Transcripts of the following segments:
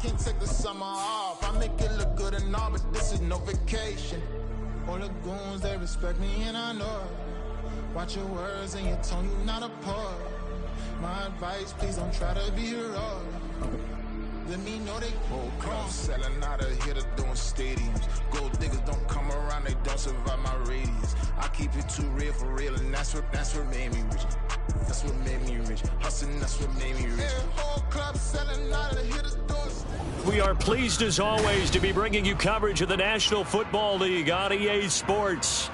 can't take the summer off. I make it look good and all, but this is no vacation. All the goons, they respect me and I know it. Watch your words and your tone, you not a poet. My advice, please don't try to be heroic. Let me know they whole club selling out of here to doing stadiums. Gold diggers don't come around, they don't survive my radius. I keep it too real for real, and that's what made me rich. That's what made me rich. Hustling, that's what made me rich. Whole club selling out of here to doing stadiums. We are pleased as always to be bringing you coverage of the National Football League on EA Sports.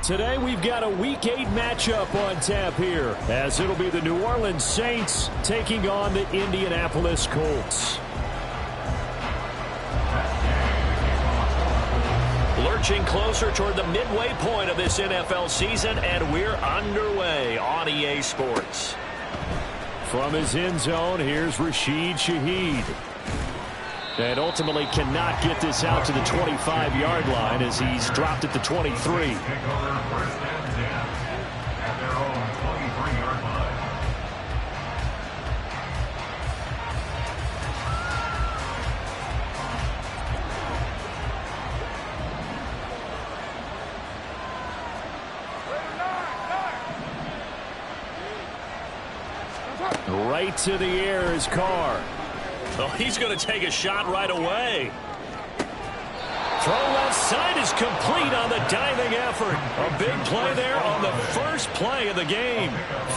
Today we've got a Week 8 matchup on tap here, as it'll be the New Orleans Saints taking on the Indianapolis Colts. Lurching closer toward the midway point of this NFL season, and we're underway on EA Sports. From his end zone, here's Rashid Shaheed. And ultimately cannot get this out to the 25-yard line as he's dropped at the 23. Right to the air is Carr. Oh, he's going to take a shot right away. Throw left side is complete on the diving effort. A big play there on the first play of the game.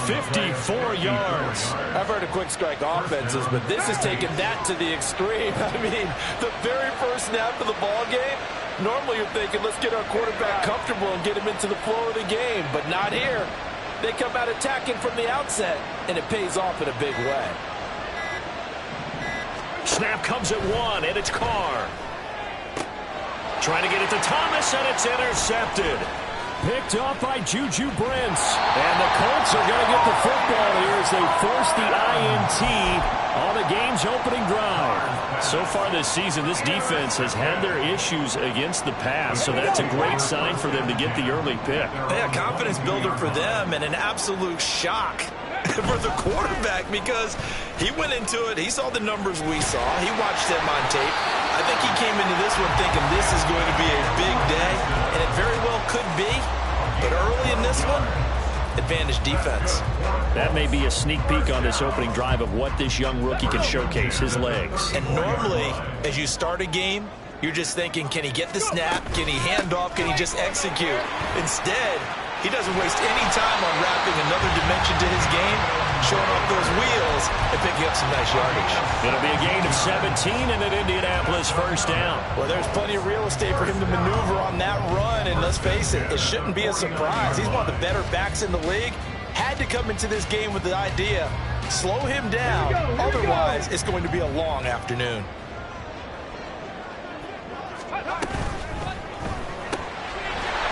54 yards. I've heard of quick strike offenses, but this is taking that to the extreme. I mean, the very first snap of the ball game, normally you're thinking, let's get our quarterback comfortable and get him into the flow of the game, but not here. They come out attacking from the outset, and it pays off in a big way. Snap comes at one, and it's Carr. Trying to get it to Thomas, and it's intercepted. Picked off by Juju Brents. And the Colts are going to get the football here as they force the INT on the game's opening drive. So far this season, this defense has had their issues against the pass, so that's a great sign for them to get the early pick. Yeah, confidence builder for them and an absolute shock for the quarterback because he went into it. He saw the numbers we saw. He watched them on tape. I think he came into this one thinking this is going to be a big day, and it very well could be. But early in this one, advantage defense. That may be a sneak peek on this opening drive of what this young rookie can showcase, his legs. And normally, as you start a game, you're just thinking, can he get the snap? Can he hand off? Can he just execute? Instead, he doesn't waste any time on wrapping another dimension to his game, showing off those wheels and picking up some nice yardage. It'll be a gain of 17 and an Indianapolis first down. Well, there's plenty of real estate for him to maneuver on that run, and let's face it, it shouldn't be a surprise. He's one of the better backs in the league. Had to come into this game with the idea, slow him down, otherwise it's going to be a long afternoon.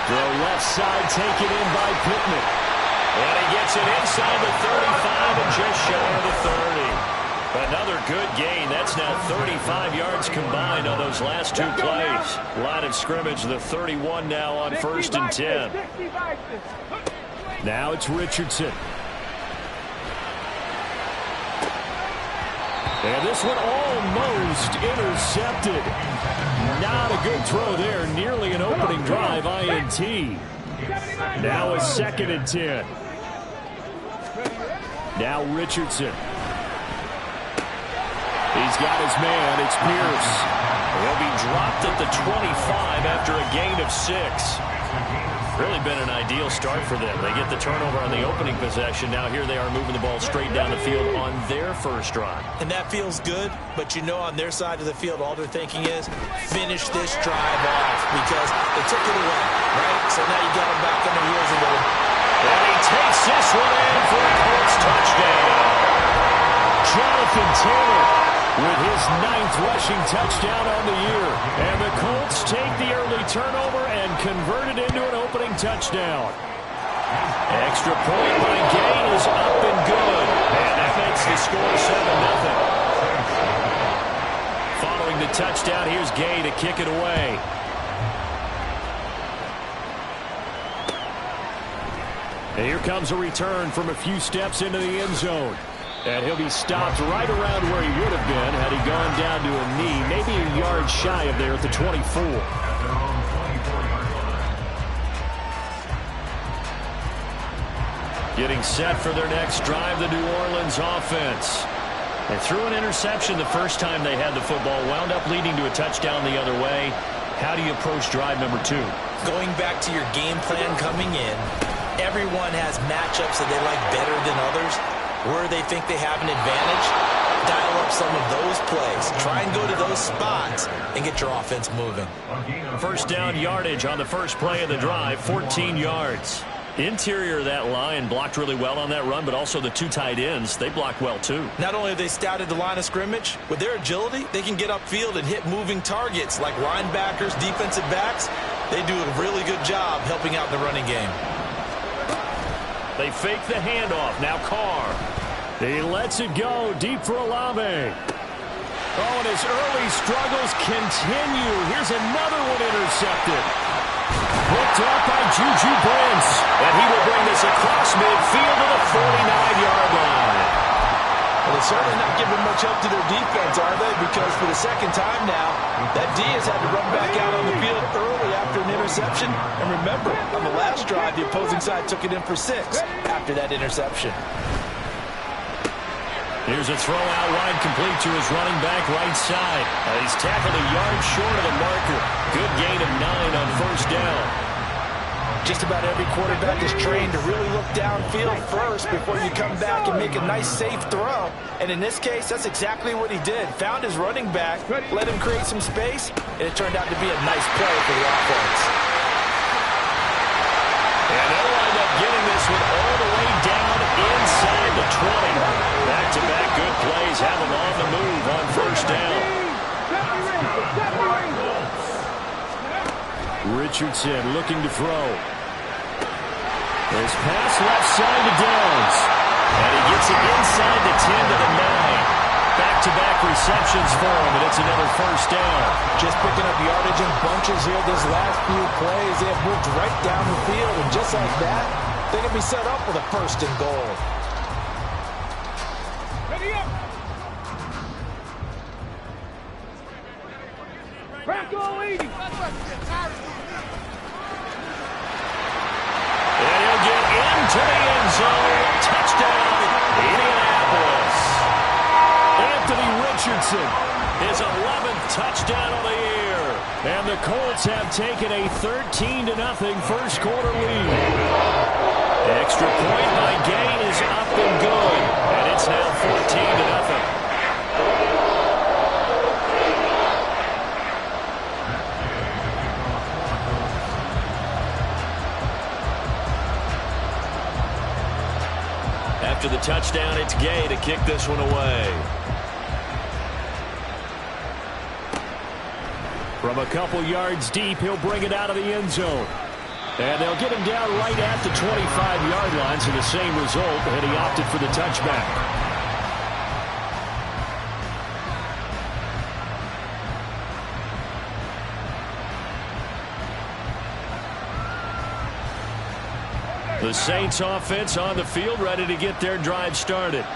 Throw left side taken in by Pittman. And he gets it inside the 35 and just shy of the 30. Another good gain. That's now 35 yards combined on those last two plays. Line of scrimmage, the 31 now on 1st and 10. Now it's Richardson. And this one almost intercepted. Not a good throw there. Nearly an opening drive INT. Now a 2nd and 10. Now Richardson. He's got his man. It's Pierce. He'll be dropped at the 25 after a gain of 6. Really been an ideal start for them. They get the turnover on the opening possession. Now here they are moving the ball straight down the field on their first drive. And that feels good, but you know on their side of the field all they're thinking is finish this drive off because they took it away, right? So now you got them back on the heels a little. And he takes this one in for a Colts touchdown. Jonathan Taylor with his 9th rushing touchdown on the year. And the Colts take the early turnover and convert it into an opening touchdown. Extra point by Gay is up and good. And that makes the score 7-0. Following the touchdown, here's Gay to kick it away. And here comes a return from a few steps into the end zone. And he'll be stopped right around where he would have been had he gone down to a knee, maybe a yard shy of there at the 24. Getting set for their next drive, the New Orleans offense. They threw an interception the first time they had the football, wound up leading to a touchdown the other way. How do you approach drive number 2? Going back to your game plan coming in, everyone has matchups that they like better than others. Where they think they have an advantage, dial up some of those plays. Try and go to those spots and get your offense moving. First down yardage on the first play of the drive, 14 yards. Interior of that line blocked really well on that run, but also the 2 tight ends, they blocked well too. Not only have they scouted the line of scrimmage, with their agility, they can get upfield and hit moving targets like linebackers, defensive backs. They do a really good job helping out in the running game. They fake the handoff. Now Carr. He lets it go deep for Olave. Oh, and his early struggles continue. Here's another one intercepted. Picked up by Juju Brents. And he will bring this across midfield to the 49-yard line. Well, they're certainly not giving much help to their defense, are they? Because for the second time now, that D has had to run back out on the field early after an interception. And remember, on the last drive, the opposing side took it in for 6 after that interception. Here's a throw out wide, complete to his running back right side. He's tackled a yard short of the marker. Good gain of 9 on first down. Just about every quarterback is trained to really look downfield first before you come back and make a nice, safe throw. And in this case, that's exactly what he did. Found his running back, let him create some space, and it turned out to be a nice play for the offense. And they'll wind up getting this one all the way down inside the 20. Back-to-back good plays have them on the move on first down. Richardson looking to throw. His pass left side to Downs. And he gets it inside the 10 to the 9. Back-to-back receptions for him, and it's another first down. Just picking up yardage in bunches here these last few plays. They have moved right down the field, and just like that, they can be set up with a first and goal. Ready up! Back all 80! And he'll get into the end zone. Touchdown, Indianapolis. Anthony Richardson, his 11th touchdown of the year. And the Colts have taken a 13-0 first quarter lead. The extra point by Gay is up and good. And it's now 14-0. After the touchdown, it's Gay to kick this one away. From a couple yards deep, he'll bring it out of the end zone. And they'll get him down right at the 25-yard line, so the same result, and he opted for the touchback. The Saints offense on the field, ready to get their drive started.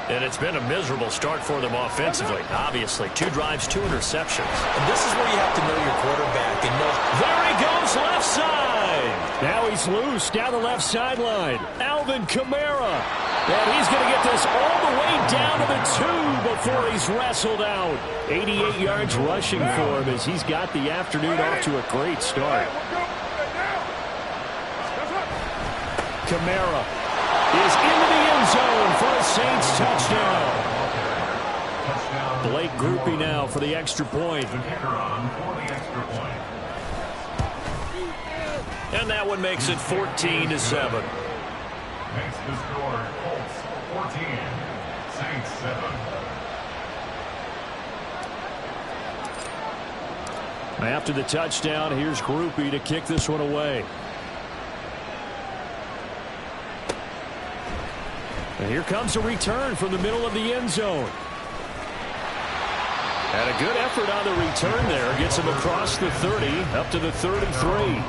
And it's been a miserable start for them offensively. Obviously, 2 drives, 2 interceptions. And this is where you have to know your quarterback and know. There he goes, left side. Now he's loose down the left sideline. Alvin Kamara. And he's going to get this all the way down to the 2 before he's wrestled out. 88 yards rushing for him as he's got the afternoon off to a great start. Kamara is into the end zone for a Saints touchdown. Blake Groupie now for the extra point. And that one makes it 14-7. Makes the score Colts 14, Saints 7. After the touchdown, here's Groupie to kick this one away. And here comes a return from the middle of the end zone. And a good effort on the return there. Gets him across the 30, up to the 33.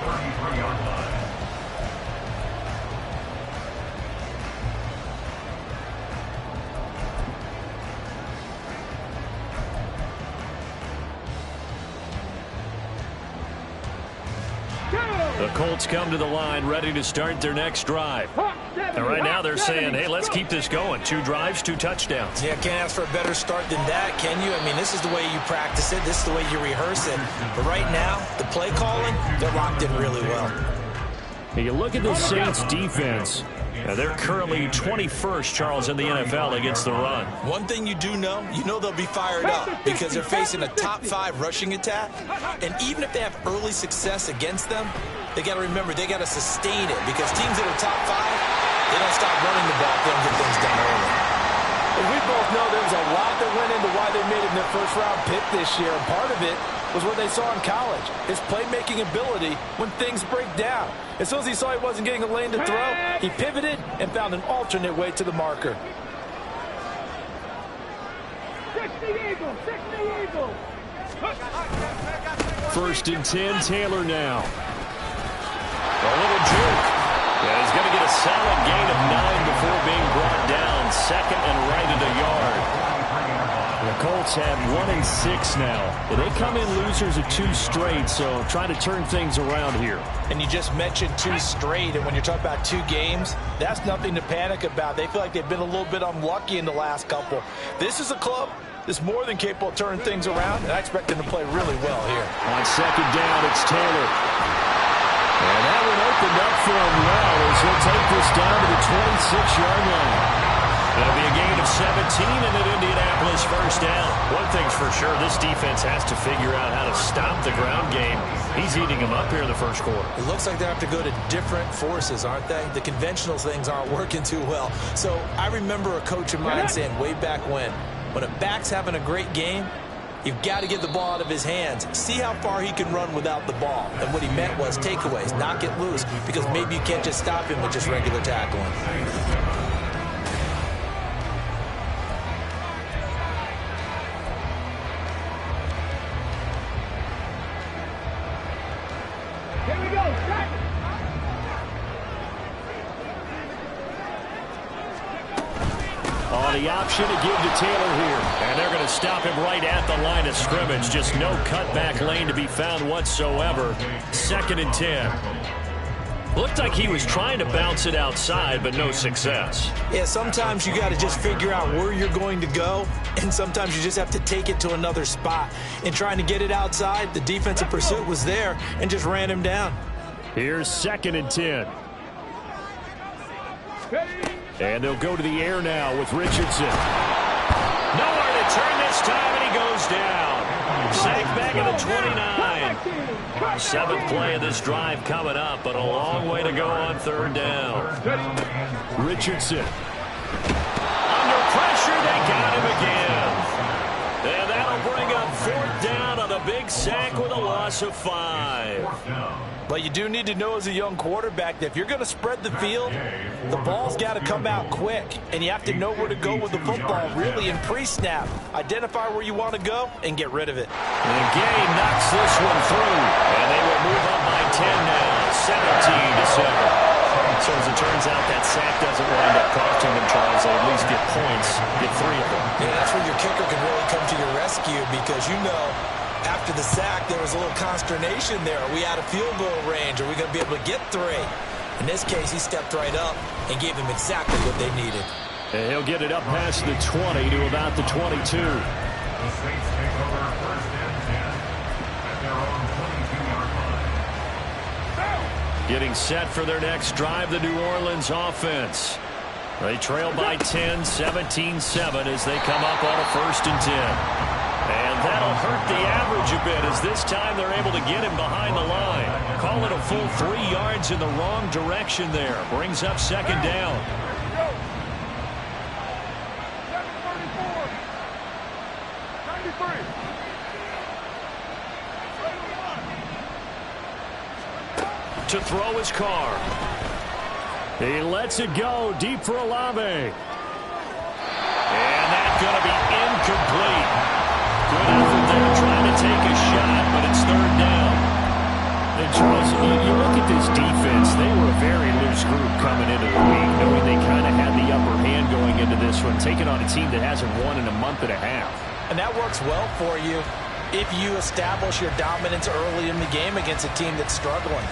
The Colts come to the line ready to start their next drive. And right now they're saying, hey, let's keep this going. 2 drives, 2 touchdowns. Yeah, can't ask for a better start than that, can you? I mean, this is the way you practice it. This is the way you rehearse it. But right now, the play calling, they're locked in really well. And you look at the Saints defense. They're currently 21st, Charles, in the NFL against the run. One thing you do know, they'll be fired up because they're facing a top 5 rushing attack. And even if they have early success against them, they got to remember they got to sustain it because teams that are top 5, they don't stop running the ball if they don't get things done early. And we both know there was a lot that went into why they made it in their first-round pick this year. And part of it was what they saw in college, his playmaking ability when things break down. As soon as he saw he wasn't getting a lane to throw, he pivoted and found an alternate way to the marker. 60 Eagles, 60 Eagles. 1st and 10, Taylor now. A little juke. Yeah, he's going to get a solid gain of 9 before being brought down. 2nd and right at a yard. The Colts have 1-6 now. They come in losers of 2 straight, so trying to turn things around here. And you just mentioned 2 straight, and when you're talking about 2 games, that's nothing to panic about. They feel like they've been a little bit unlucky in the last couple. This is a club that's more than capable of turning things around, and I expect them to play really well here. On 2nd down, it's Taylor. And that one opened up for him well as he'll take this down to the 26-yard line. It'll be a gain of 17 and an Indianapolis 1st down. One thing's for sure, this defense has to figure out how to stop the ground game. He's eating them up here in the first quarter. It looks like they have to go to different forces, aren't they? The conventional things aren't working too well. So I remember a coach of mine saying way back when a back's having a great game, you've got to get the ball out of his hands. See how far he can run without the ball. And what he meant was takeaways, not get loose, because maybe you can't just stop him with just regular tackling. Here we go, set. On the option to give to Taylor here. And they're going to stop him right at the line of scrimmage. Just no cutback lane to be found whatsoever. 2nd and 10. Looked like he was trying to bounce it outside, but no success. Yeah, sometimes you got to just figure out where you're going to go, and sometimes you just have to take it to another spot. In trying to get it outside, the defensive pursuit was there and just ran him down. Here's 2nd and 10. And they'll go to the air now with Richardson. Nowhere to turn this time, and he goes down. Sacked back at the 29. 7th play of this drive coming up, but a long way to go on 3rd down. Richardson. Under pressure, they got him again. And that'll bring up 4th down on a big sack with a loss of 5. But you do need to know as a young quarterback that if you're going to spread the field, the ball's got to come out quick. And you have to know where to go with the football, really, in pre-snap. Identify where you want to go and get rid of it. And Gay knocks this one through. And they will move up by 10 now, 17-7. So as it turns out, that sack doesn't wind up costing them, Charles. They at least get points, get 3 of them. Yeah, that's where your kicker can really come to your rescue because after the sack, there was a little consternation there. Are we out of field goal range? Are we going to be able to get 3? In this case, he stepped right up and gave them exactly what they needed. And he'll get it up past the 20 to about the 22. The Saints take over 1st and 10 at their own 22-yard line. Getting set for their next drive, the New Orleans offense. They trail by 10, 17-7 as they come up on a 1st and 10. And that'll hurt the average a bit as this time they're able to get him behind the line. Call it a full 3 yards in the wrong direction there. Brings up 2nd down. To throw his car. He lets it go deep for Olave. And that's going to be incomplete. Good effort there trying to take a shot, but it's 3rd down. And Charles, you look at this defense, they were a very loose group coming into the week, knowing they kind of had the upper hand going into this one, taking on a team that hasn't won in a month and a half. And that works well for you if you establish your dominance early in the game against a team that's struggling.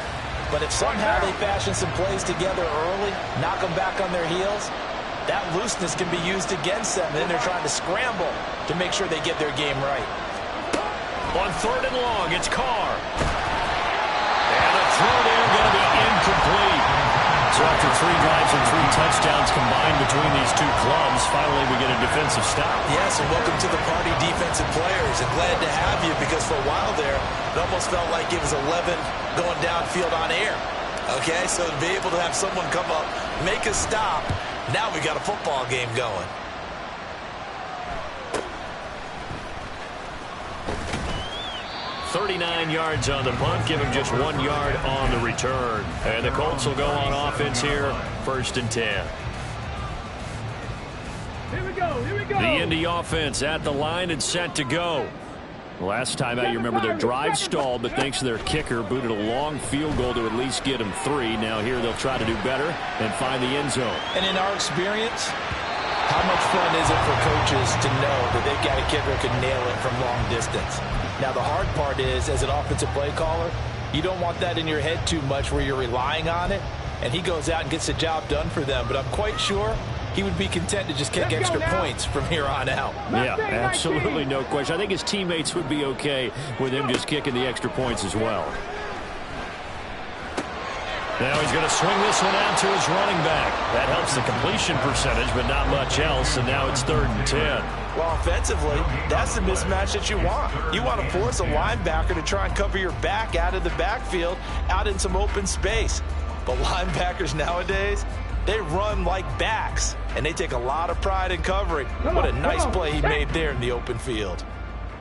But if somehow they fashion some plays together early, knock them back on their heels, that looseness can be used against them. Then they're trying to scramble to make sure they get their game right. On 3rd and long, it's Carr. And the throw there going to be incomplete. So after 3 drives and 3 touchdowns combined between these two clubs, finally we get a defensive stop. Yes, and welcome to the party, defensive players. And glad to have you, because for a while there, it almost felt like it was 11 going downfield on air. Okay, so to be able to have someone come up, make a stop, now we got a football game going. .39 yards on the punt, give him just 1 yard on the return. And the Colts will go on offense here, 1st and 10. Here we go, here we go. The Indy offense at the line and set to go. Last time out, you remember their drive stalled, but thanks to their kicker, booted a long field goal to at least get them 3. Now here they'll try to do better and find the end zone. And in our experience, how much fun is it for coaches to know that they've got a kicker who can nail it from long distance? Now, the hard part is, as an offensive play caller, you don't want that in your head too much where you're relying on it, and he goes out and gets the job done for them. But I'm quite sure he would be content to just kick extra points from here on out. Yeah, absolutely no question. I think his teammates would be okay with him just kicking the extra points as well. Now he's going to swing this one out to his running back. That helps the completion percentage, but not much else, and now it's 3rd and 10. Well, offensively, that's the mismatch that you want. You want to force a linebacker to try and cover your back out of the backfield, out in some open space. But linebackers nowadays, they run like backs, and they take a lot of pride in covering. What a nice play he made there in the open field.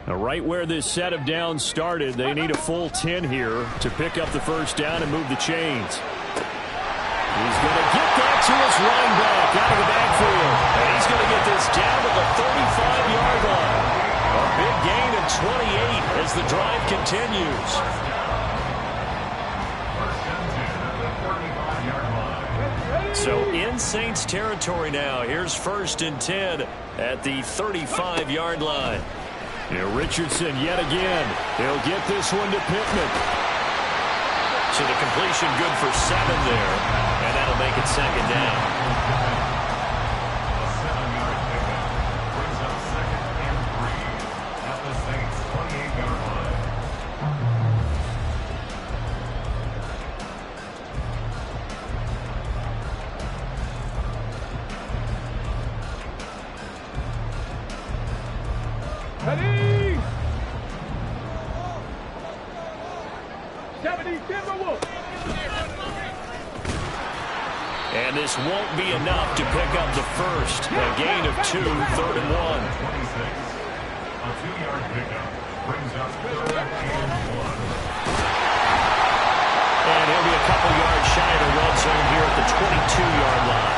Now, right where this set of downs started, they need a full 10 here to pick up the 1st down and move the chains. He's going to get that to his running back out of the backfield. And he's going to get this down to the 35-yard line. A big gain of 28 as the drive continues. So in Saints territory now. Here's 1st and 10 at the 35-yard line. Now Richardson yet again. He'll get this one to Pittman. So the completion good for 7 there. And that'll make it 2nd down. A 7-yard pickup brings up 2nd and 3 at the Saints' 28-yard line. Ready? 70 Timberwolves. And this won't be enough to pick up the 1st. A gain of 2, 3rd and 1. 26. A 2-yard pickup brings up 3rd and 1. And he'll be a couple yards shy of the red zone here at the 22-yard line.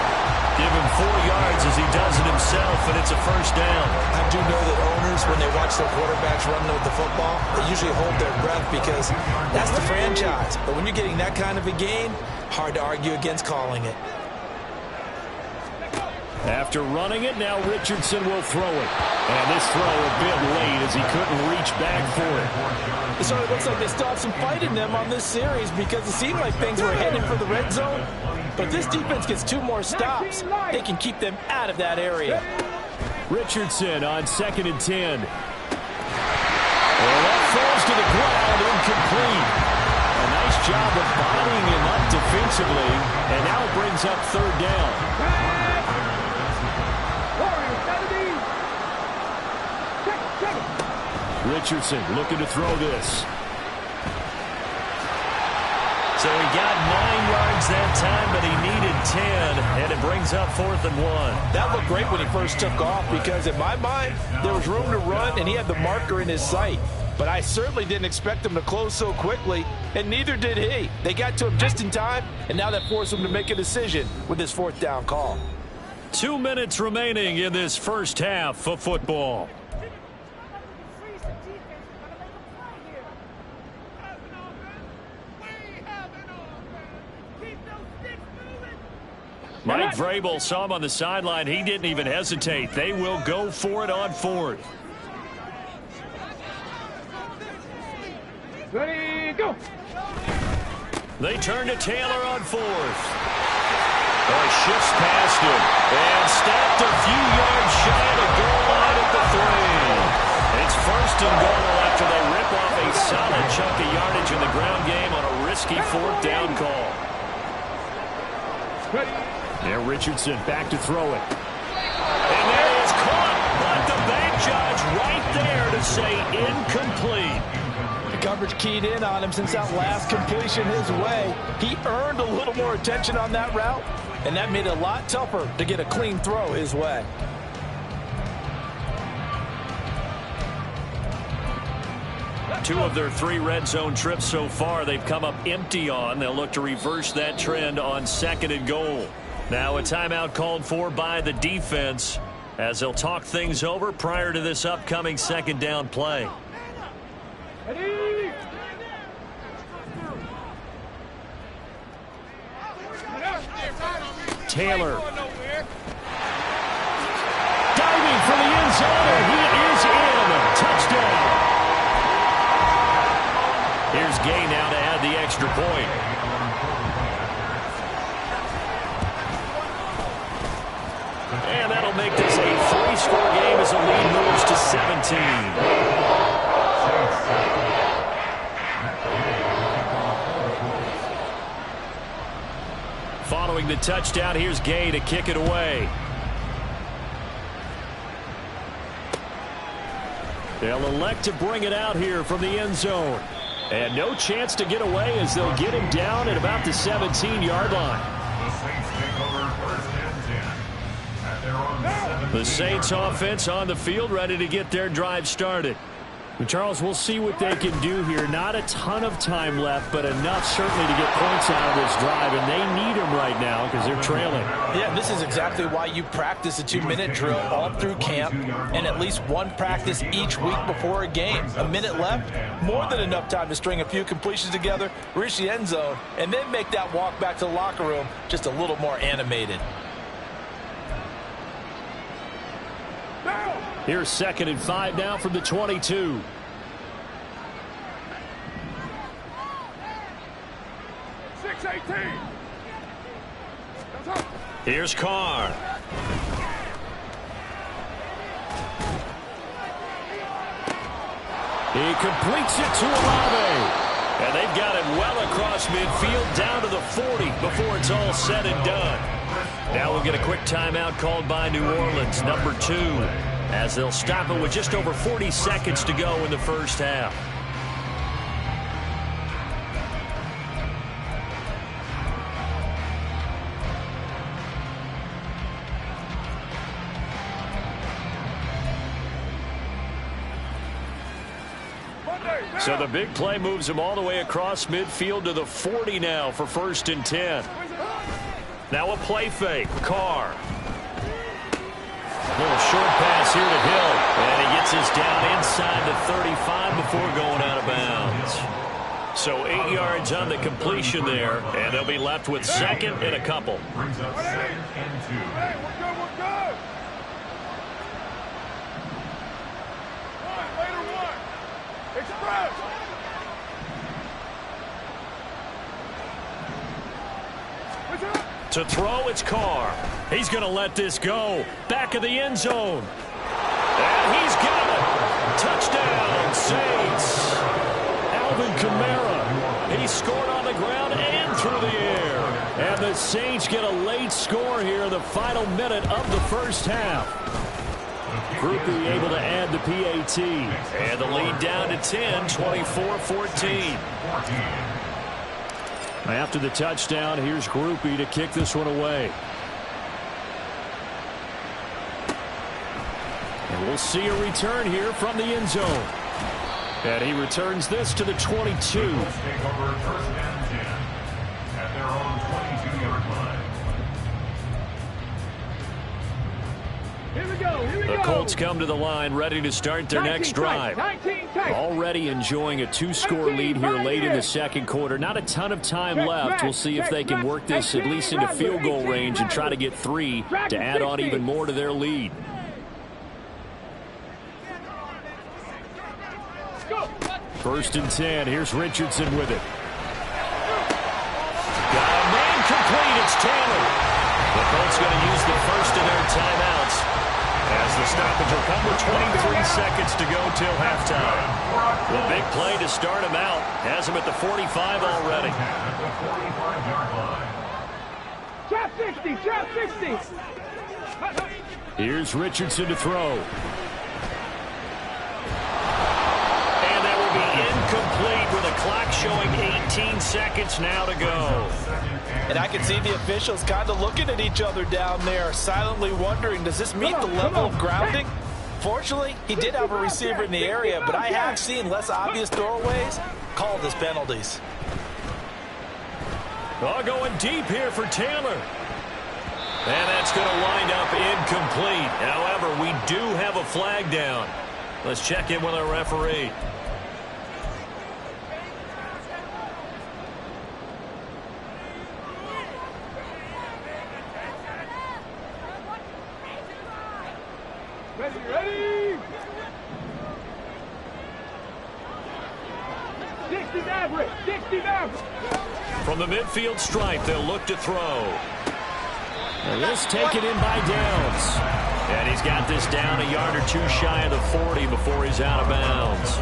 Give him 4 yards as he does it himself, and it's a 1st down. I do know that owners, when they watch their quarterbacks running with the football, they usually hold their breath because that's the franchise. But when you're getting that kind of a gain, hard to argue against calling it. After running it, now Richardson will throw it. And this throw a bit late as he couldn't reach back for it. It sort of looks like they still have some fight in them on this series because it seemed like things were headed for the red zone. But if this defense gets 2 more stops, they can keep them out of that area. Richardson on 2nd and 10. Well, that falls to the ground, incomplete. A nice job of bodying him up defensively, and now it brings up 3rd down. Richardson looking to throw this. So he got 9 yards that time, but he needed 10, and it brings up 4th and 1. That looked great when he first took off because, in my mind, there was room to run, and he had the marker in his sight. But I certainly didn't expect him to close so quickly, and neither did he. They got to him just in time, and now that forced him to make a decision with his 4th down call. 2 minutes remaining in this first half of football. Mike Vrabel saw him on the sideline. He didn't even hesitate. They will go for it on 4th. Ready, go. They turn to Taylor on fourth. Shifts past him and stopped a few yards shy of the goal line at the 3. It's first and goal after they rip off a solid chunk of yardage in the ground game on a risky fourth down call. Now Richardson back to throw it. And there is caught, but the bank judge right there to say incomplete. The coverage keyed in on him since that last completion his way. He earned a little more attention on that route, and that made it a lot tougher to get a clean throw his way. Two of their 3 red zone trips so far they've come up empty on. They'll look to reverse that trend on second and goal. Now a timeout called for by the defense as they'll talk things over prior to this upcoming second down play. Taylor. Diving for the end zone, and he is in. Touchdown. Here's Gay now to add the extra point. And that'll make this a 3-score game as the lead moves to 17. Following the touchdown, here's Gay to kick it away. They'll elect to bring it out here from the end zone. And no chance to get away as they'll get him down at about the 17-yard line. The Saints offense on the field ready to get their drive started. And Charles, we'll see what they can do here. Not a ton of time left, but enough certainly to get points out of this drive. And they need them right now because they're trailing. Yeah, this is exactly why you practice a 2-minute drill all through camp and at least one practice each week before a game. A minute left, more than enough time to string a few completions together, reach the end zone, and then make that walk back to the locker room just a little more animated. Here's 2nd and 5 now from the 22. Here's Carr. He completes it to Olave. And they've got it well across midfield down to the 40 before it's all said and done. Now we'll get a quick timeout called by New Orleans, number 2. As they'll stop it with just over 40 seconds to go in the first half. So the big play moves him all the way across midfield to the 40 now for 1st and 10. Now a play fake. Carr. Little short pass here to Hill, and he gets us down inside the 35 before going out of bounds. So 8 yards on the completion there, and they'll be left with 2nd and a couple. Brings up 2nd and 2. Hey, we're good. One. Express. To throw, it's Carr. He's going to let this go. Back of the end zone. And he's got it. Touchdown, Saints. Alvin Kamara. He scored on the ground and through the air. And the Saints get a late score here in the final minute of the first half. Groupie able to add the PAT. And the lead down to 10, 24-14. After the touchdown, here's Groupie to kick this one away. And we'll see a return here from the end zone. And he returns this to the 22. Let's take over 1st and 10 at their own 22-yard line. Here we go. The Colts come to the line ready to start their next drive. Already enjoying a 2-score lead here late in the second quarter. Not a ton of time left. We'll see if they can work this at least into field goal range and try to get 3 to add on even more to their lead. First and 10. Here's Richardson with it. complete. It's Taylor. The Colts going to use the first of their timeouts as the stoppage will come with 23 seconds to go till halftime. The big play to start him out has him at the 45 already. Trap 60, trap 60. Here's Richardson to throw. And that will be incomplete with a clock showing 18 seconds now to go. And I can see the officials kind of looking at each other down there, silently wondering, does this meet the level of grounding? Fortunately, he did have a receiver in the area, but I have seen less obvious throwaways called as penalties. Oh, going deep here for Taylor. And that's going to wind up incomplete. However, we do have a flag down. Let's check in with our referee. Ready? 60 average, 60 average. From the midfield stripe, they'll look to throw. And this taken in by Downs. And he's got this down a yard or two shy of the 40 before he's out of bounds.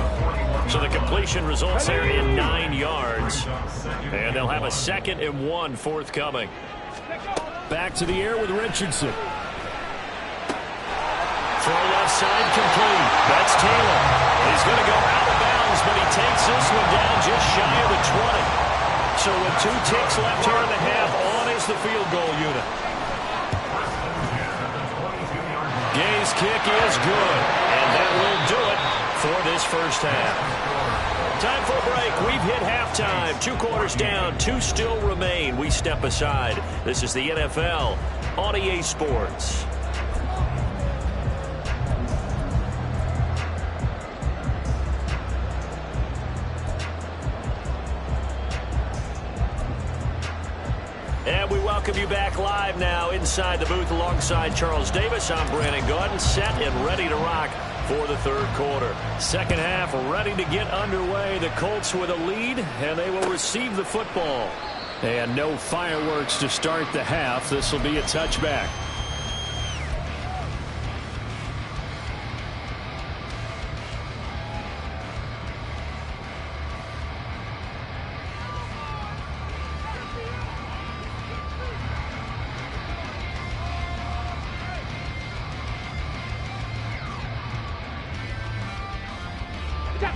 So the completion results there in 9 yards. And they'll have a 2nd and 1 forthcoming. Back to the air with Richardson. Throw left side complete. That's Taylor. He's going to go out of bounds, but he takes this one down just shy of the 20. So with 2 ticks left here in the half, on is the field goal unit. Gay's kick is good, and that will do it for this first half. Time for a break. We've hit halftime. 2 quarters down, 2 still remain. We step aside. This is the NFL on EA Sports. And we welcome you back live now inside the booth alongside Charles Davis. I'm Brandon Gaudin, set and ready to rock for the 3rd quarter. Second half ready to get underway. The Colts with a lead, and they will receive the football. And no fireworks to start the half. This will be a touchback.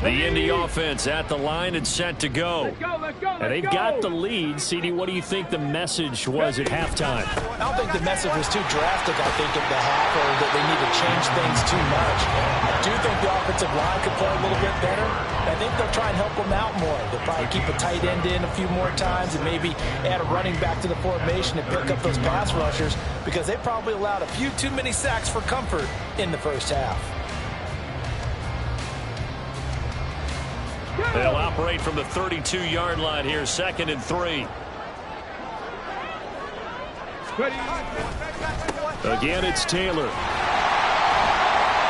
The Indy offense at the line and set to go. And they've got the lead. CD, what do you think the message was at halftime? I don't think the message was too drastic, I think, at the half, or that they need to change things too much. I do think the offensive line could play a little bit better. I think they'll try and help them out more. They'll probably keep a tight end in a few more times and maybe add a running back to the formation and pick up those pass rushers, because they probably allowed a few too many sacks for comfort in the first half. They'll operate from the 32-yard line here, 2nd and 3. Again, it's Taylor.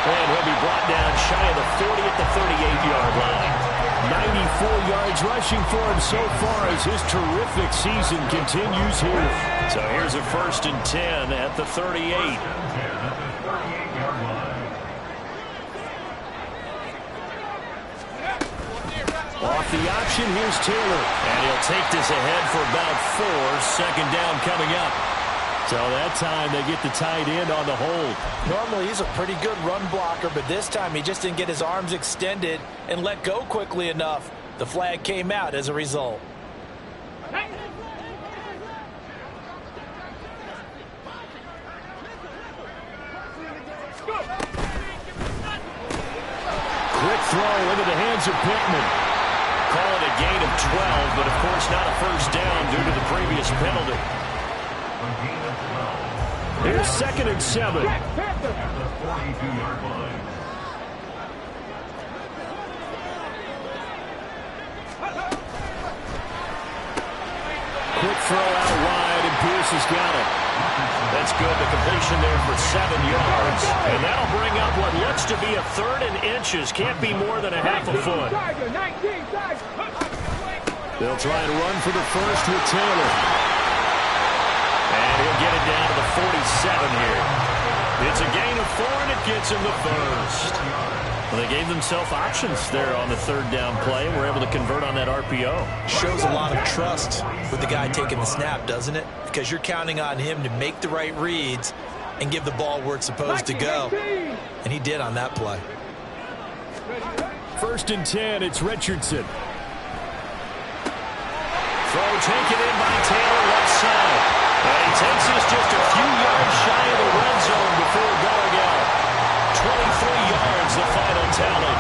And he'll be brought down shy of the 40 at the 38-yard line. 94 yards rushing for him so far as his terrific season continues here. So here's a 1st and 10 at the 38. Off the option, here's Taylor. And he'll take this ahead for about 4. 2nd down coming up. So that time they get the tight end on the hold. Normally he's a pretty good run blocker, but this time he just didn't get his arms extended and let go quickly enough. The flag came out as a result. Quick throw into the hands of Pittman. Call it a gain of 12, but of course not a first down due to the previous penalty. Here's 2nd and 7. Quick throw out wide, and Pierce has got it. That's good. The completion there for 7 yards. And that'll bring up what looks to be a 3rd and inches. Can't be more than a half a foot. They'll try and run for the first with Taylor. get it down to the 47 here. It's a gain of 4, and it gets him the first. Well, they gave themselves options there on the third down play, and were able to convert on that RPO. Shows a lot of trust with the guy taking the snap, doesn't it? Because you're counting on him to make the right reads and give the ball where it's supposed to go. And he did on that play. 1st and 10, it's Richardson. Throw taken in by Taylor, left side. And he takes this just a few yards shy of the red zone before going out. 23 yards, the final tally.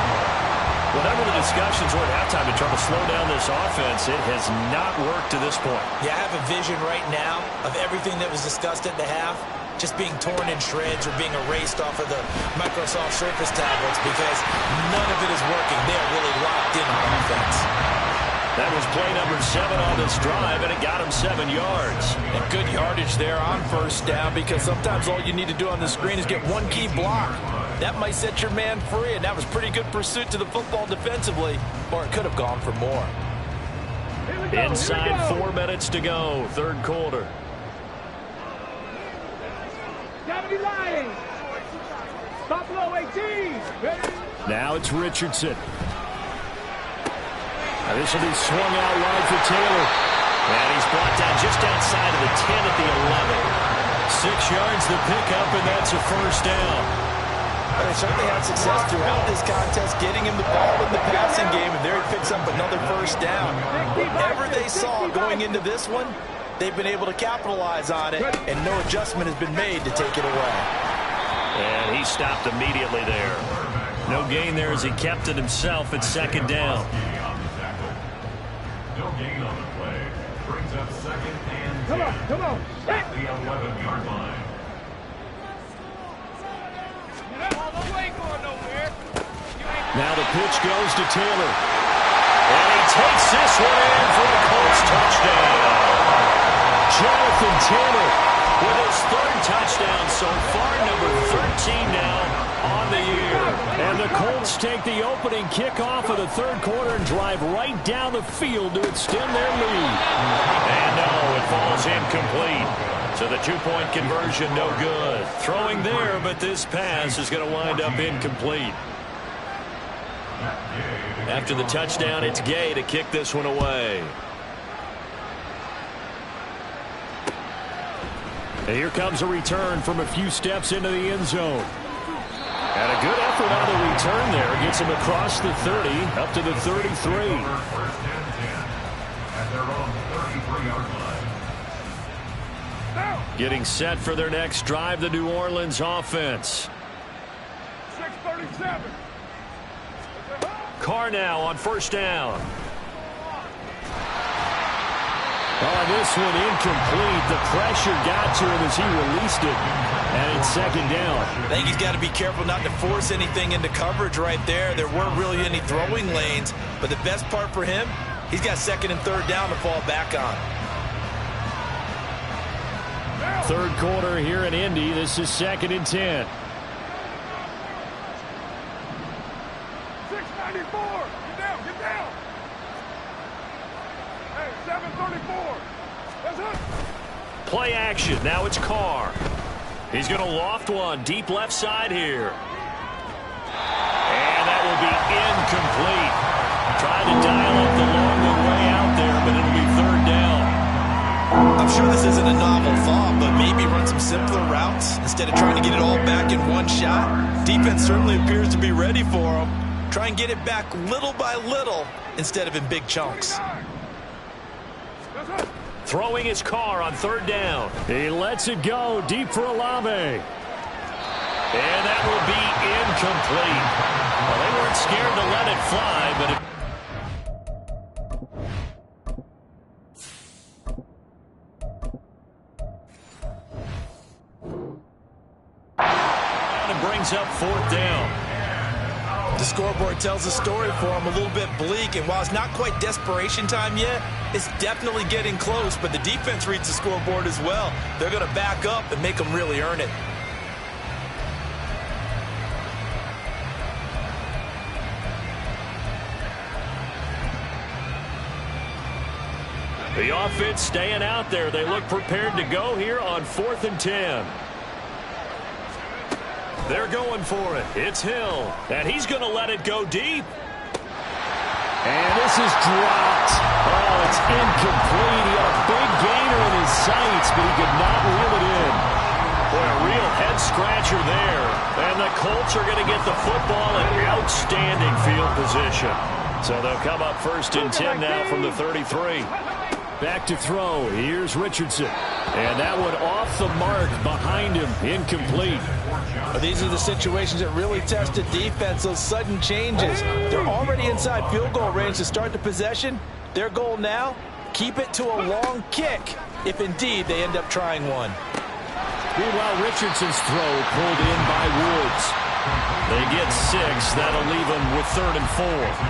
Whatever the discussions were at halftime in trying to slow down this offense, it has not worked to this point. Yeah, I have a vision right now of everything that was discussed at the half just being torn in shreds or being erased off of the Microsoft Surface tablets because none of it is working. They're really locked in on offense. That was play number 7 on this drive, and it got him 7 yards. And good yardage there on 1st down, because sometimes all you need to do on the screen is get one key block. That might set your man free, and that was pretty good pursuit to the football defensively, or it could have gone for more. Inside 4 minutes to go, 3rd quarter. Stop low, 18. Now it's Richardson. Now this will be swung out wide for Taylor. And he's brought down just outside of the 10 at the 11. 6 yards to pick up, and that's a 1st down. Well, they certainly had success throughout this contest, getting him the ball in the passing game, and there he picks up another 1st down. Whatever they saw going into this one, they've been able to capitalize on it, and no adjustment has been made to take it away. And he stopped immediately there. No gain there as he kept it himself at 2nd down. No gain on the play. Brings up 2nd and 10. Come on. At the 11-yard line. Now the pitch goes to Taylor. And he takes this one in for the Colts touchdown. Jonathan Taylor with his 3rd touchdown so far, number 13 now on the year. And the Colts take the opening kickoff of the 3rd quarter and drive right down the field to extend their lead. And no, it falls incomplete. So the 2-point conversion no good. Throwing there, but this pass is going to wind up incomplete. After the touchdown, it's Gay to kick this one away. And here comes a return from a few steps into the end zone. And a good effort on the return there. Gets him across the 30, up to the 33. 1st and 10 at their own 33-yard line. Getting set for their next drive, the New Orleans offense. 6:37. Carr now on 1st down. Oh, this one incomplete. The pressure got to him as he released it. And it's 2nd down. I think he's got to be careful not to force anything into coverage right there. There weren't really any throwing lanes. But the best part for him, he's got 2nd and 3rd down to fall back on. 3rd quarter here in Indy. This is 2nd and 10. 694. Get down. Hey, 734. That's it. Play action. Now it's Carr. He's going to loft one deep left side here. And that will be incomplete. Trying to dial up the longer way out there, but it'll be 3rd down. I'm sure this isn't a novel thought, but maybe run some simpler routes instead of trying to get it all back in one shot. Defense certainly appears to be ready for him. Try and get it back little by little instead of in big chunks. Throwing his Carr on 3rd down. He lets it go deep for Olave. And that will be incomplete. Well, they weren't scared to let it fly, but it brings up 4th down. The scoreboard tells a story for him, a little bit bleak, and while it's not quite desperation time yet, it's definitely getting close, but the defense reads the scoreboard as well. They're going to back up and make them really earn it. The offense staying out there. They look prepared to go here on 4th and 10. They're going for it. It's Hill, and he's going to let it go deep. And this is dropped. Oh, it's incomplete. He had a big gainer in his sights, but he could not reel it in. Boy, a real head-scratcher there. And the Colts are going to get the football in outstanding field position. So they'll come up 1st and 10 now from the 33. Back to throw. Here's Richardson. And that one off the mark behind him. Incomplete. These are the situations that really test the defense, those sudden changes. They're already inside field goal range to start the possession. Their goal now, keep it to a long kick, if indeed they end up trying one. Meanwhile, Richardson's throw pulled in by Woods. They get 6. That'll leave them with 3rd and 4.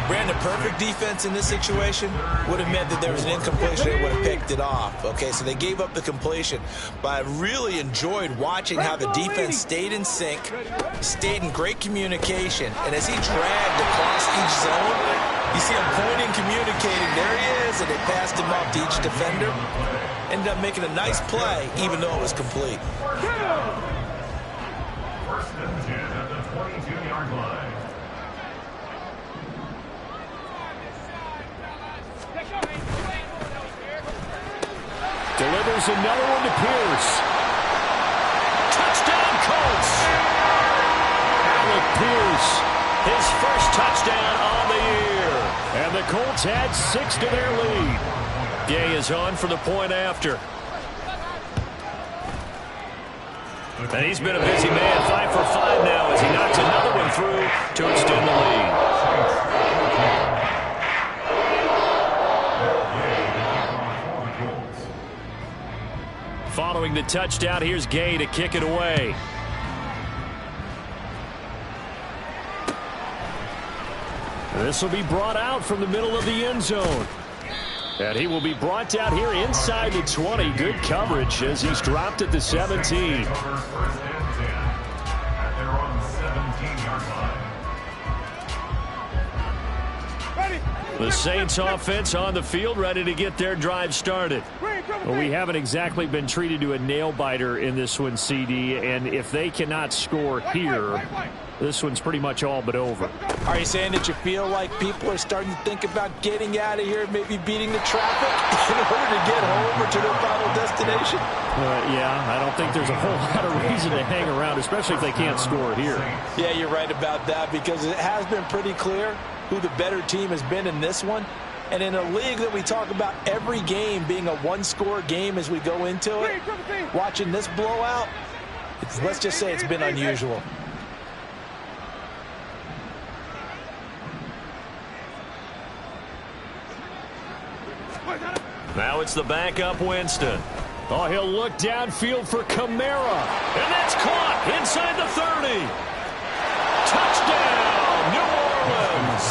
Brandon, perfect defense in this situation would have meant that there was an incompletion. They would have picked it off. Okay, so they gave up the completion. But I really enjoyed watching how the defense stayed in sync, stayed in great communication. And as he dragged across each zone, you see him pointing, communicating. There he is, and they passed him off to each defender. Ended up making a nice play, even though it was complete. 1st and 10 at the 22-yard line. Delivers another one to Pierce. Touchdown, Colts! Alec Pierce, his first touchdown on the year. And the Colts add 6 to their lead. Gay is on for the point after. And he's been a busy man, 5 for 5 now as he knocks another one through to extend the lead. Following the touchdown, here's Gay to kick it away. This will be brought out from the middle of the end zone. And he will be brought down here inside the 20. Good coverage as he's dropped at the 17. The Saints offense on the field, ready to get their drive started. Well, we haven't exactly been treated to a nail-biter in this one, CD, and if they cannot score here, this one's pretty much all but over. Are you saying that you feel like people are starting to think about getting out of here, maybe beating the traffic in order to get home or to their final destination? Yeah, I don't think there's a whole lot of reason to hang around, especially if they can't score here. Yeah, you're right about that because it has been pretty clear who the better team has been in this one. And in a league that we talk about every game being a one-score game as we go into it, watching this blowout, let's just say it's been unusual. Now it's the backup Winston. Oh, he'll look downfield for Kamara. And that's caught inside the 30. Touchdown, New Orleans.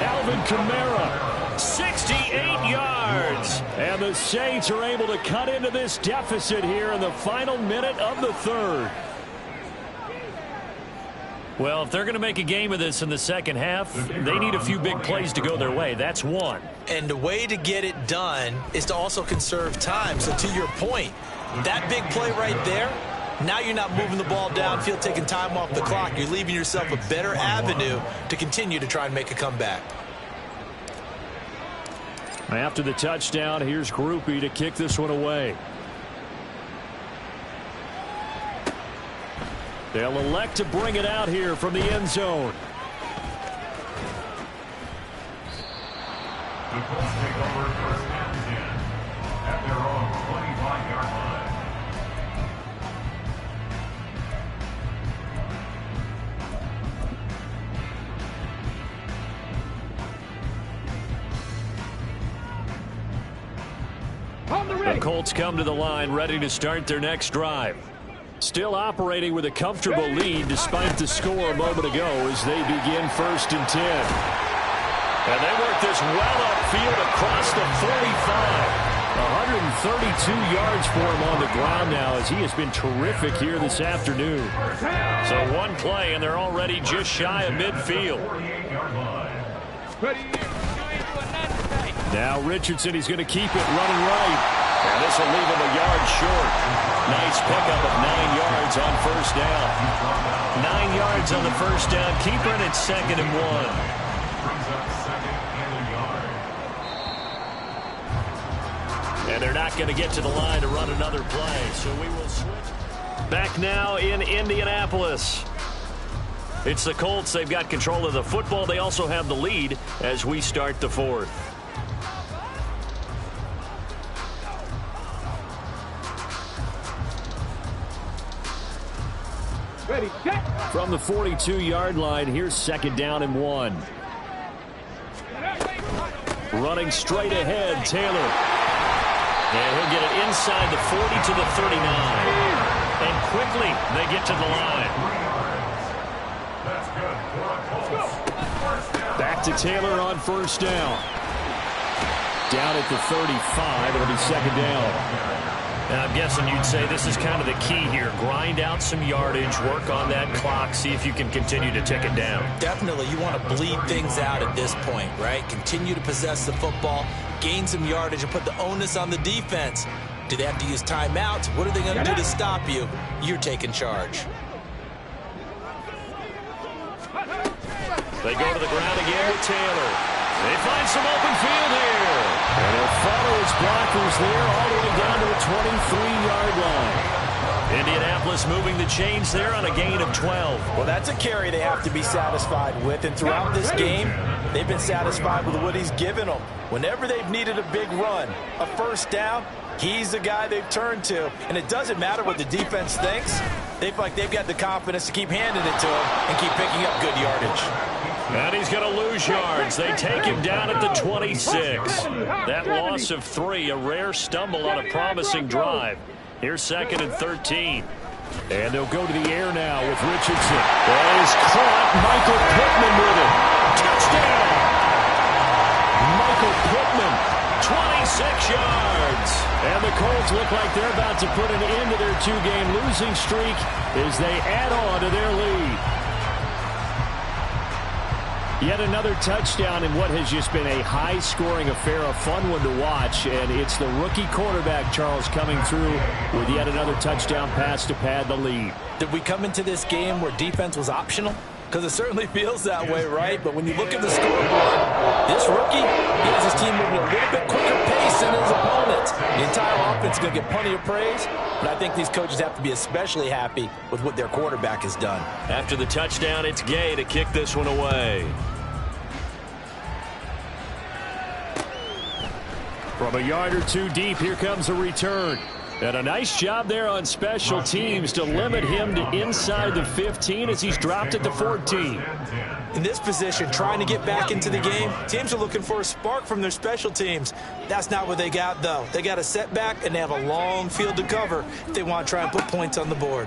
Alvin Kamara, 68 yards. And the Saints are able to cut into this deficit here in the final minute of the 3rd. Well, if they're going to make a game of this in the second half, they need a few big plays to go their way. That's one. And the way to get it done is to also conserve time. So to your point, that big play right there, now you're not moving the ball downfield, taking time off the clock. You're leaving yourself a better avenue to continue to try and make a comeback. After the touchdown, here's Groupie to kick this one away. They'll elect to bring it out here from the end zone. The Colts take over 1st and 10 at their own 25-yard line. The Colts come to the line ready to start their next drive. Still operating with a comfortable lead despite the score a moment ago as they begin 1st and 10. And they work this well upfield across the 45. 132 yards for him on the ground now as he has been terrific here this afternoon. So one play and they're already just shy of midfield. 48-yard line. Now Richardson, he's going to keep it running right. And this will leave him a yard short. Nice pickup of 9 yards on first down. 9 yards on the first down. Keeper in at 2nd and 1. Brings up 2nd and a yard. And they're not going to get to the line to run another play. So we will switch. Back now in Indianapolis. It's the Colts. They've got control of the football. They also have the lead as we start the 4th. Ready, check. From the 42-yard line, here's 2nd down and 1. Running straight ahead, Taylor. And he'll get it inside the 40 to the 39. And quickly, they get to the line. That's good for a Colts. First down. Back to Taylor on first down. Down at the 35, it'll be 2nd down. And I'm guessing you'd say this is kind of the key here. Grind out some yardage, work on that clock, see if you can continue to tick it down. Definitely, you want to bleed things out at this point, right? Continue to possess the football, gain some yardage, and put the onus on the defense. Do they have to use timeouts? What are they going to do to stop you? You're taking charge. They go to the ground again with Taylor. They find some open field here. And he'll follow his blockers there all the way down to the 23-yard line. Indianapolis moving the chains there on a gain of 12. Well, that's a carry they have to be satisfied with. And throughout this game, they've been satisfied with what he's given them. Whenever they've needed a big run, a first down, he's the guy they've turned to. And it doesn't matter what the defense thinks. They feel like they've got the confidence to keep handing it to him and keep picking up good yardage. And he's going to lose yards. They take him down at the 26. That loss of 3, a rare stumble on a promising drive. Here's 2nd and 13. And they'll go to the air now with Richardson. That is caught. Michael Pittman with it. Touchdown! Michael Pittman, 26 yards. And the Colts look like they're about to put an end to their 2-game losing streak as they add on to their lead. Yet another touchdown in what has just been a high-scoring affair, a fun one to watch. And it's the rookie quarterback, Charles, coming through with yet another touchdown pass to pad the lead. Did we come into this game where defense was optional? Because it certainly feels that way, right? But when you look at the scoreboard, this rookie, he has his team moving a little bit quicker pace than his opponents. The entire offense is going to get plenty of praise, but I think these coaches have to be especially happy with what their quarterback has done. After the touchdown, it's Gay to kick this one away. From a yard or 2 deep, here comes a return. And a nice job there on special teams to limit him to inside the 15 as he's dropped at the 14. In this position, trying to get back into the game, teams are looking for a spark from their special teams. That's not what they got, though. They got a setback, and they have a long field to cover if they want to try and put points on the board.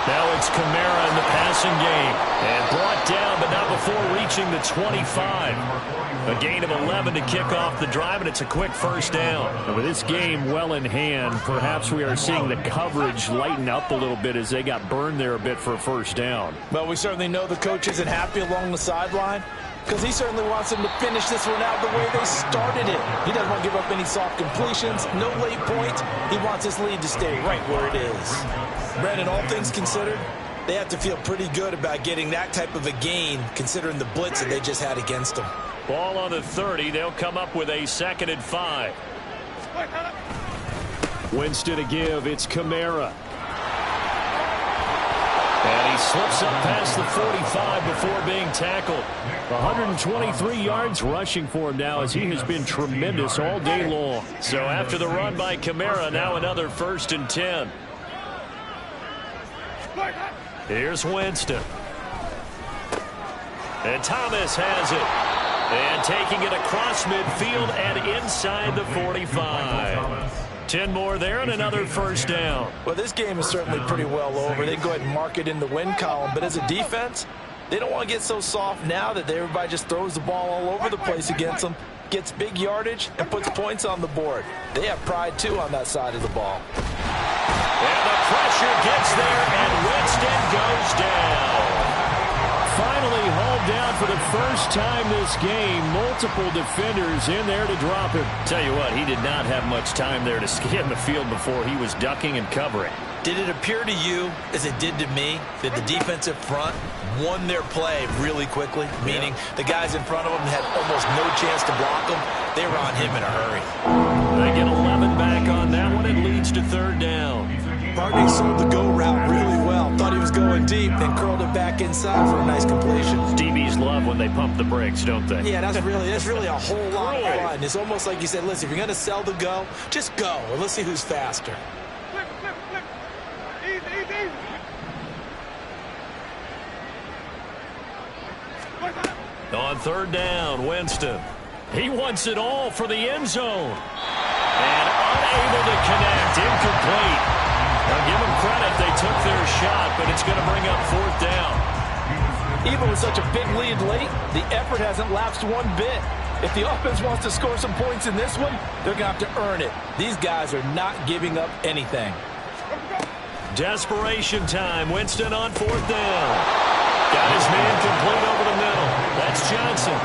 Now it's Kamara in the passing game. And brought down, but not before reaching the 25. A gain of 11 to kick off the drive, and it's a quick first down. And with this game well in hand, perhaps we are seeing the coverage lighten up a little bit as they got burned there a bit for a first down. Well, we certainly know the coach isn't happy along the sideline because he certainly wants them to finish this one out the way they started it. He doesn't want to give up any soft completions, no late points. He wants his lead to stay right where it is. Brandon, all things considered, they have to feel pretty good about getting that type of a gain considering the blitz that they just had against them. Ball on the 30. They'll come up with a 2nd and 5. Winston to give. It's Kamara. And he slips up past the 45 before being tackled. 123 yards rushing for him now as he has been tremendous all day long. So after the run by Kamara, now another 1st and 10. Here's Winston. And Thomas has it. And taking it across midfield and inside the 45. 10 more there and another first down. Well, this game is certainly pretty well over. They go ahead and mark it in the win column. But as a defense, they don't want to get so soft now that everybody just throws the ball all over the place against them, gets big yardage, and puts points on the board. They have pride, too, on that side of the ball. And the pressure gets there, and Winston goes down. finally hauled down for the first time this game. Multiple defenders in there to drop him. Tell you what, he did not have much time there to scan the field before he was ducking and covering. Did it appear to you, as it did to me, that the defensive front won their play really quickly? Meaning the guys in front of them had almost no chance to block them. They were on him in a hurry. They get 11 back on that one. It leads to third down. Barney sold the go route really well. Thought he was going deep, then curled it back inside for a nice completion. DBs love when they pump the brakes, don't they? Yeah, that's really a whole lot of fun. It's almost like you said, listen, if you're going to sell the go, just go, and let's see who's faster. Flip, flip, flip. Easy, easy, easy. On third down, Winston. He wants it all for the end zone. And unable to connect, incomplete. Now give them credit, they took their shot, but it's going to bring up fourth down. Even with such a big lead late, the effort hasn't lapsed one bit. If the offense wants to score some points in this one, they're going to have to earn it. These guys are not giving up anything. Desperation time. Winston on fourth down. Got his man complete over the middle. That's Johnson.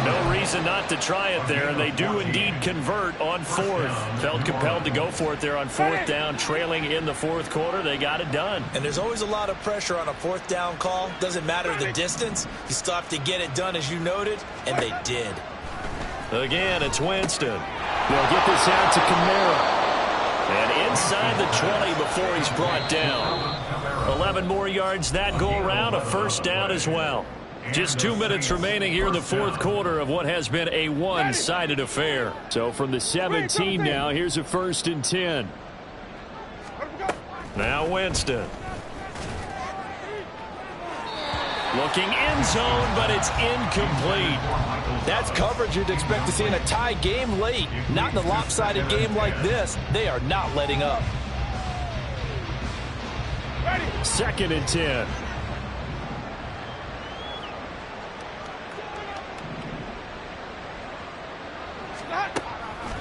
No reason not to try it there, and they do indeed convert on fourth. Felt compelled to go for it there on fourth down, trailing in the fourth quarter. They got it done. And there's always a lot of pressure on a fourth down call. Doesn't matter the distance. You still have to get it done, as you noted, and they did. Again, it's Winston. They'll get this out to Kamara. And inside the 20 before he's brought down. 11 more yards that go around, a first down as well. Just 2 minutes remaining here in the fourth quarter of what has been a one-sided affair. So from the 17 now, here's a 1st and 10. Now Winston. Looking end zone, but it's incomplete. That's coverage you'd expect to see in a tie game late. Not in a lopsided game like this. They are not letting up. 2nd and 10.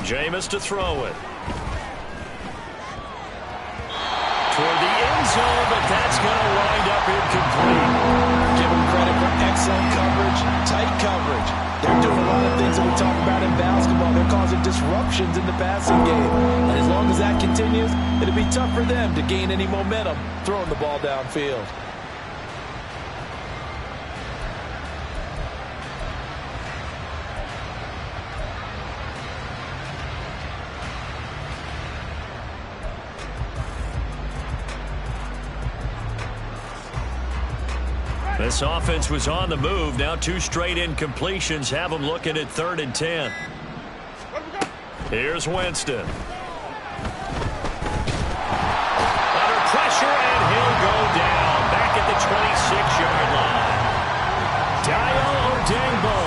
Jameis to throw it. Toward the end zone, but that's going to wind up incomplete. Give them credit for excellent coverage, tight coverage. They're doing a lot of things that we talk about in basketball. They're causing disruptions in the passing game. And as long as that continues, it'll be tough for them to gain any momentum throwing the ball downfield. This offense was on the move. Now 2 straight incompletions have them looking at 3rd and 10. Here's Winston. Under pressure, and he'll go down. Back at the 26-yard line. Dio Odengbo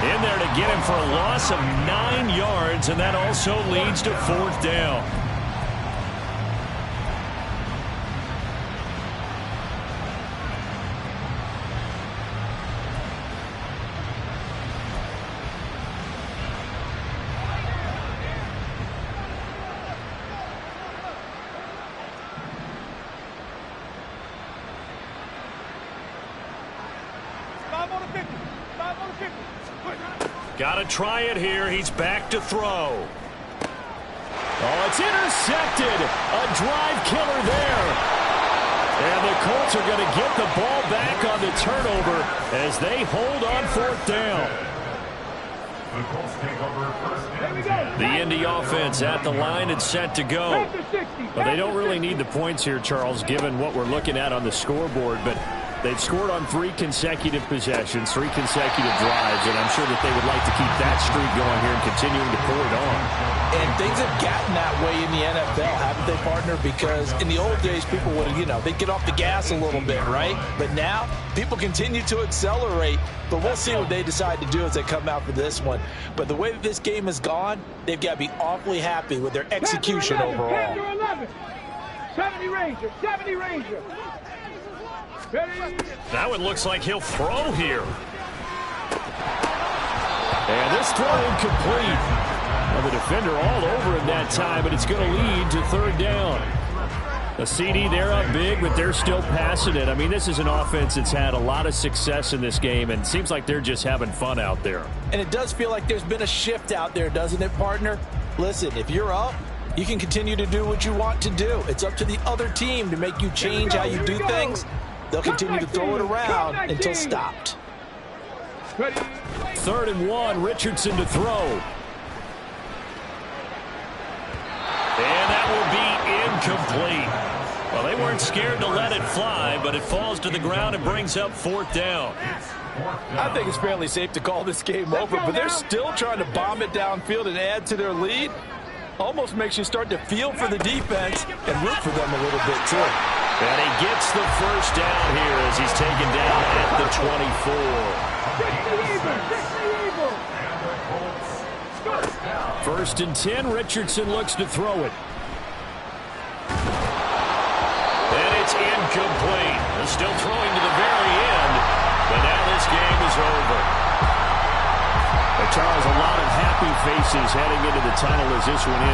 in there to get him for a loss of 9 yards, and that also leads to 4th down. Got to try it here. He's back to throw. Oh, it's intercepted. A drive killer there. And the Colts are going to get the ball back on the turnover as they hold on 4th down. The Colts take over 1st and 10. The Indy offense at the line and set to go. Well, they don't really need the points here, Charles, given what we're looking at on the scoreboard, but they've scored on 3 consecutive possessions, 3 consecutive drives, and I'm sure that they would like to keep that streak going here and continuing to pour it on. And things have gotten that way in the NFL, haven't they, partner? Because in the old days, people would, they'd get off the gas a little bit, right? But now, people continue to accelerate. But we'll see what they decide to do as they come out for this one. But the way that this game has gone, they've got to be awfully happy with their execution overall. 70 Ranger, 70 Ranger. Now it looks like he'll throw here. And this throw incomplete. Well, the defender all over him that time, but it's going to lead to 3rd down. A CD, they're up big, but they're still passing it. I mean, this is an offense that's had a lot of success in this game, and it seems like they're just having fun out there. And it does feel like there's been a shift out there, doesn't it, partner? Listen, if you're up, you can continue to do what you want to do. It's up to the other team to make you change how you do things. They'll continue to throw it around until stopped. 3rd and 1, Richardson to throw. And that will be incomplete. Well, they weren't scared to let it fly, but it falls to the ground and brings up 4th down. I think it's fairly safe to call this game over, but they're still trying to bomb it downfield and add to their lead. Almost makes you start to feel for the defense and root for them a little bit, too. And he gets the first down here as he's taken down at the 24. 1st and 10, Richardson looks to throw it. And it's incomplete. They're still throwing to the very end, but now this game is over. But Charles, a lot of happy faces heading into the tunnel as this one ends.